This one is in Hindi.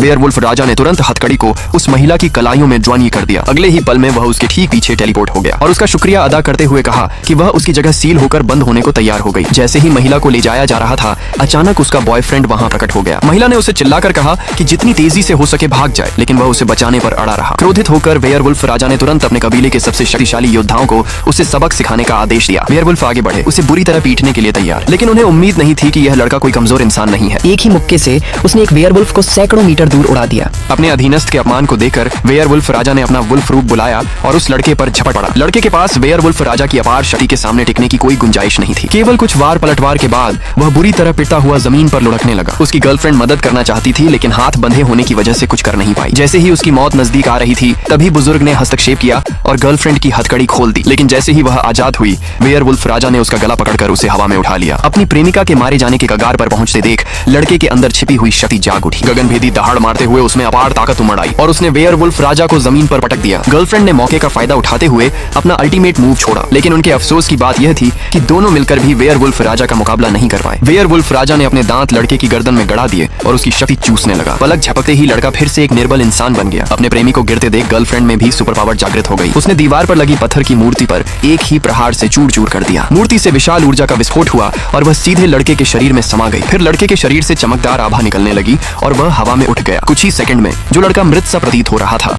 वेयरवुल्फ राजा ने तुरंत हथकड़ी को उस महिला की कलाइयों में ज्वाइन कर दिया। अगले ही पल में वह उसके ठीक पीछे टेलीपोर्ट हो गया और उसका शुक्रिया अदा करते हुए कहा कि वह उसकी जगह सील होकर बंद होने को तैयार हो गई। जैसे ही महिला को ले जाया जा रहा था, अचानक उसका बॉयफ्रेंड वहां प्रकट हो गया। महिला ने उसे चिल्लाकर कहा कि जितनी तेजी से हो सके भाग जाए, लेकिन वह उसे बचाने पर अड़ा रहा। क्रोधित होकर वेयरवुल्फ राजा ने तुरंत अपने कबीले के सबसे शक्तिशाली योद्धाओं को उसे सबक सिखाने का आदेश दिया। वेयरवुल्फ आगे बढ़े, उसे बुरी तरह पीटने के लिए तैयार, लेकिन उन्हें उम्मीद नहीं थी कि यह लड़का कोई कमजोर इंसान नहीं है। एक ही मुक्के से उसने एक वेयरवुल्फ को सैकड़ों मीटर दूर उड़ा दिया। अपने अधीनस्थ के अपमान को देखकर वेयरवुल्फ राजा ने अपना वुल्फ रूप बुलाया और उस लड़के पर झपट पड़ा। लड़के के पास वेयरवुल्फ राजा की अपार शक्ति के सामने टिकने की कोई गुंजाइश नहीं थी। केवल कुछ वार पलटवार के बाद वह बुरी तरह पिटता हुआ जमीन पर लुढ़कने लगा। उसकी गर्लफ्रेंड मदद करना चाहती थी, लेकिन हाथ बंधे होने की वजह से कुछ कर नहीं पाई। जैसे ही उसकी मौत नजदीक आ रही थी, तभी बुजुर्ग ने हस्तक्षेप किया और गर्लफ्रेंड की हथकड़ी खोल दी। लेकिन जैसे ही वह आजाद हुई, वेयरवुल्फ राजा ने उसका गला पकड़कर उसे हवा में उठा लिया। अपनी प्रेमिका के मारे जाने के कगार पर पहुंचते देख लड़के के अंदर छिपी हुई शक्ति जाग उठी। गगनभेदी दहाड़ मारते हुए उसमें अपार ताकत उमड़ आई और उसने वेयरवुल्फ राजा को जमीन पर पटक दिया। गर्लफ्रेंड ने मौके का फायदा उठाते हुए अपना अल्टीमेट मूव छोड़ा, लेकिन उनके अफसोस की बात यह थी कि दोनों मिलकर भी वेयरवुल्फ राजा का मुकाबला नहीं कर पाए। वेयरवुल्फ राजा ने अपने दांत लड़के की गर्दन में गड़ा दिए और उसकी शक्ति चूसने लगा। पलक झपकते ही लड़का फिर से एक निर्बल इंसान बन गया। अपने प्रेमी को गिरते देख गर्लफ्रेंड में भी सुपर पावर जागृत हो गई। उसने दीवार पर लगी पत्थर की मूर्ति पर एक ही प्रहार से चूर चूर कर दिया। मूर्ति से विशाल ऊर्जा का विस्फोट हुआ और वह सीधे लड़के के शरीर में समा गई। फिर लड़के के शरीर से चमकदार आभा निकलने लगी और वह हवा में उठ गया। कुछ ही सेकंड में जो लड़का मृत सा प्रतीत हो रहा था,